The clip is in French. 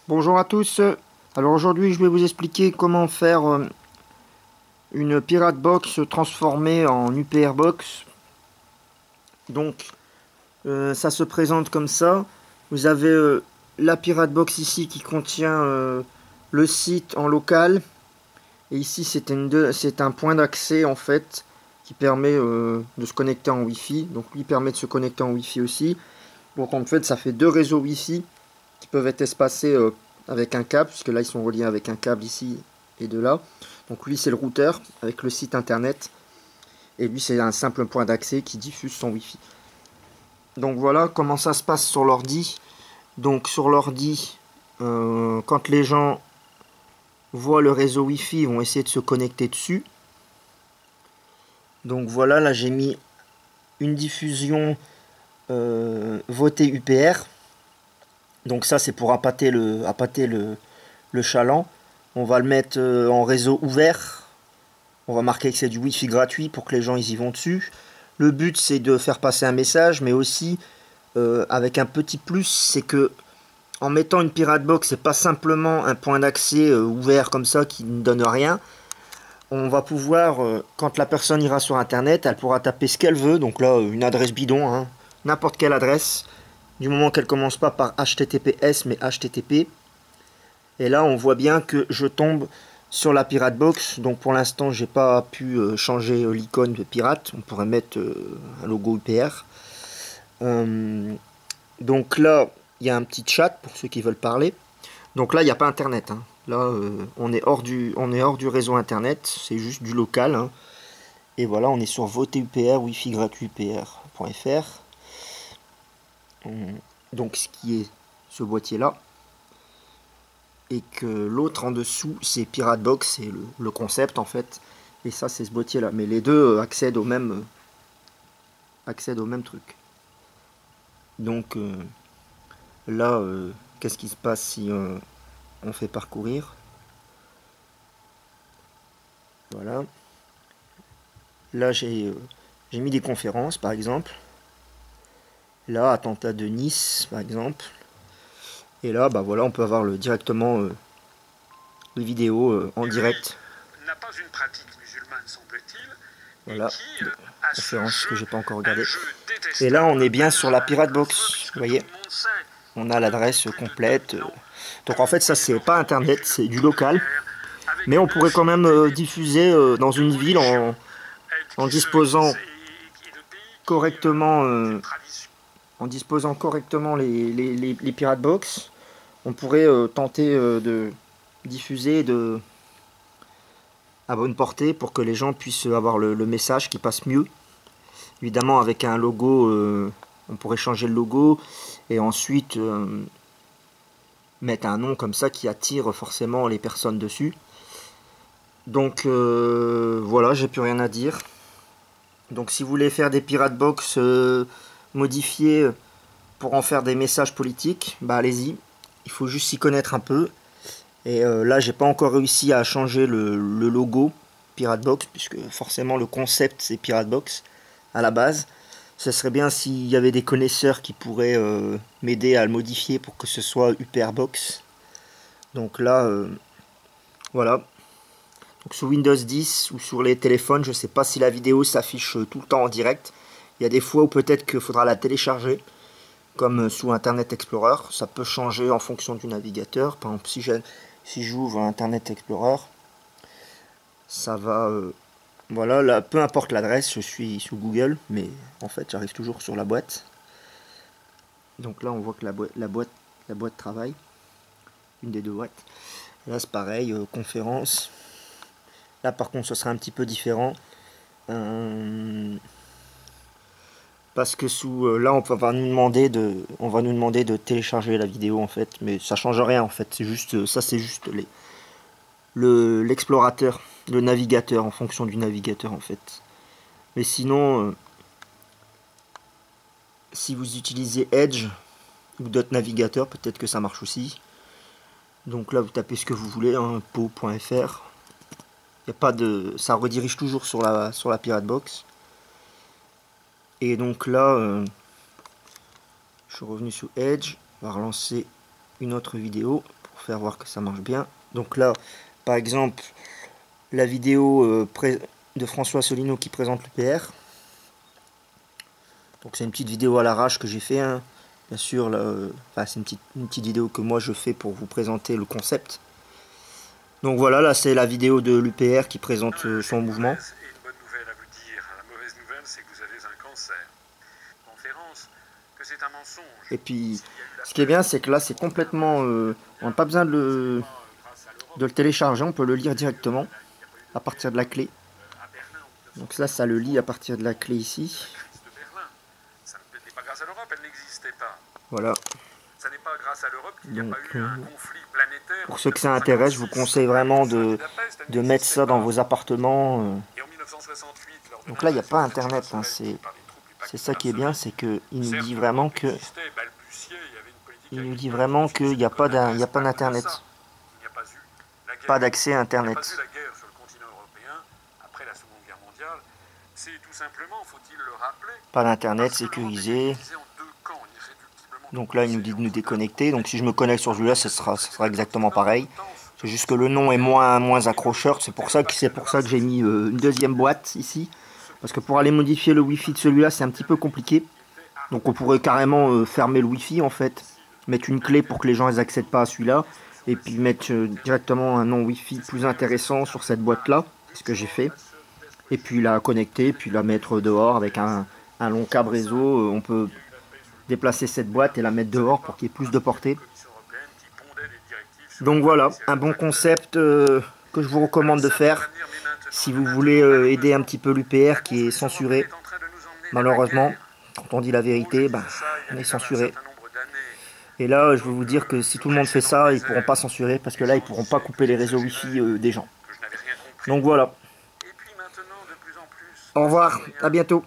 Bonjour à tous. Alors aujourd'hui je vais vous expliquer comment faire une Pirate Box transformée en UPR Box. Donc ça se présente comme ça. Vous avez la Pirate Box ici qui contient le site en local. Et ici c'est un point d'accès en fait qui permet de se connecter en Wi-Fi. Donc lui permet de se connecter en Wi-Fi aussi. Donc en fait ça fait deux réseaux Wi-Fi qui peuvent être espacés avec un câble, puisque là ils sont reliés avec un câble ici et de là. Donc lui c'est le routeur avec le site internet, et lui c'est un simple point d'accès qui diffuse son Wi-Fi. Donc voilà comment ça se passe sur l'ordi. Donc sur l'ordi, quand les gens voient le réseau Wi-Fi, ils vont essayer de se connecter dessus. Donc voilà, là j'ai mis une diffusion votée UPR. Donc ça c'est pour appâter le chaland. On va le mettre en réseau ouvert. On va marquer que c'est du Wi-Fi gratuit pour que les gens ils y vont dessus. Le but c'est de faire passer un message, mais aussi avec un petit plus, c'est que en mettant une Pirate Box, c'est pas simplement un point d'accès ouvert comme ça qui ne donne rien. On va pouvoir, quand la personne ira sur internet, elle pourra taper ce qu'elle veut. Donc là, une adresse bidon, hein, n'importe quelle adresse, du moment qu'elle commence pas par HTTPS mais HTTP. Et là, on voit bien que je tombe sur la Pirate Box. Donc pour l'instant, j'ai pas pu changer l'icône de pirate. On pourrait mettre un logo UPR. Donc là, il y a un petit chat pour ceux qui veulent parler. Donc là, il n'y a pas internet, hein. Là, on est hors du réseau internet. C'est juste du local, hein. Et voilà, on est sur voter UPR, Wi-Fi gratuit UPR.fr. Donc ce qui est ce boîtier là. Et que l'autre en dessous c'est Pirate Box, c'est le concept en fait, et ça c'est ce boîtier là, mais les deux accèdent au même truc. Donc là qu'est-ce qui se passe si on fait parcourir? Voilà, là j'ai mis des conférences par exemple, là attentat de Nice par exemple, et là bah voilà, on peut avoir directement les vidéos en direct. N'a pas une pratique musulmane, semble-t-il. Voilà, conférence que j'ai pas encore regardé. Et là, on est bien sur la Pirate Box, vous voyez. On a l'adresse complète. Donc en fait, ça c'est pas internet, c'est du local. Mais on pourrait quand même diffuser dans une ville en disposant correctement, les Pirate Box. On pourrait tenter de diffuser à bonne portée pour que les gens puissent avoir le message qui passe mieux. Évidemment, avec un logo, on pourrait changer le logo et ensuite mettre un nom comme ça qui attire forcément les personnes dessus. Donc voilà, j'ai plus rien à dire. Donc si vous voulez faire des Pirate Box modifiés pour en faire des messages politiques, bah allez-y. Il faut juste s'y connaître un peu. Et là, j'ai pas encore réussi à changer le logo Pirate Box, puisque forcément le concept c'est Pirate Box à la base. Ce serait bien s'il y avait des connaisseurs qui pourraient m'aider à le modifier pour que ce soit UPR Box. Donc là, voilà. Donc sous Windows 10 ou sur les téléphones, je sais pas si la vidéo s'affiche tout le temps en direct. Il y a des fois où peut-être qu'il faudra la télécharger, comme sous Internet Explorer. Ça peut changer en fonction du navigateur. Par exemple, si j'ouvre Internet Explorer, ça va... voilà, là, peu importe l'adresse, je suis sous Google, mais en fait j'arrive toujours sur la boîte. Donc là on voit que la boîte travaille, une des deux boîtes. Là c'est pareil, conférence. Là par contre ce sera un petit peu différent. Parce que là on va nous demander de télécharger la vidéo en fait, mais ça change rien en fait, c'est juste ça, c'est juste l'explorateur, le navigateur, en fonction du navigateur en fait. Mais sinon, si vous utilisez Edge ou d'autres navigateurs, peut-être que ça marche aussi. Donc là, vous tapez ce que vous voulez, hein, po.fr. Y a pas de, ça redirige toujours sur la Pirate Box. Et donc là, je suis revenu sur Edge. On va relancer une autre vidéo pour pour faire voir que ça marche bien. Donc là, par exemple, la vidéo de François Asselineau qui présente l'UPR. Donc c'est une petite vidéo à l'arrache que j'ai fait, hein. Bien sûr, c'est une petite vidéo que moi je fais pour vous présenter le concept. Donc voilà, là c'est la vidéo de l'UPR qui présente son mouvement. Et une bonne nouvelle à vous dire. La mauvaise nouvelle, c'est que vous avez un cancer. Conférence, que c'est un mensonge. Et puis, ce qui est bien, c'est que là c'est complètement... on n'a pas besoin de le télécharger, on peut le lire directement à partir de la clé. Donc là, ça le lit à partir de la clé ici. Ça n'est pas grâce à l'Europe, elle n'existait pas. Voilà. Ça n'est pas grâce à l'Europe qu'il n'y a pas eu un conflit planétaire. Pour ceux que ça intéresse, je vous conseille vraiment de mettre ça dans vos appartements. Et en 1968, lors de Donc là, il n'y a pas internet, hein. C'est ça qui est bien, c'est qu'il nous dit vraiment que il nous dit vraiment qu'il n'y a pas d'internet, pas d'accès à internet. La guerre sur le continent européen après la Seconde Guerre mondiale, c'est tout simplement, faut-il le rappeler, pas d'internet sécurisé. Donc là, il nous dit de nous déconnecter. Donc si je me connecte sur celui-là, ce sera exactement pareil. C'est juste que le nom est moins accrocheur. C'est pour ça que j'ai mis une deuxième boîte ici. Parce que pour aller modifier le Wi-Fi de celui-là, c'est un petit peu compliqué. Donc on pourrait carrément fermer le Wi-Fi en fait. Mettre une clé pour que les gens n'accèdent pas à celui-là. Et puis mettre directement un nom Wi-Fi plus intéressant sur cette boîte-là. C'est ce que j'ai fait. Et puis la connecter, puis la mettre dehors avec un long câble réseau. On peut déplacer cette boîte et la mettre dehors pour qu'il y ait plus de portée. Donc voilà, un bon concept que je vous recommande de faire si vous voulez aider un petit peu l'UPR qui est censuré. Malheureusement, quand on dit la vérité, on est censuré. Et là, je veux vous dire que si tout le monde fait ça, ils ne pourront pas censurer parce que là, ils ne pourront pas couper les réseaux Wi-Fi des gens. Donc voilà. Au revoir, à bientôt.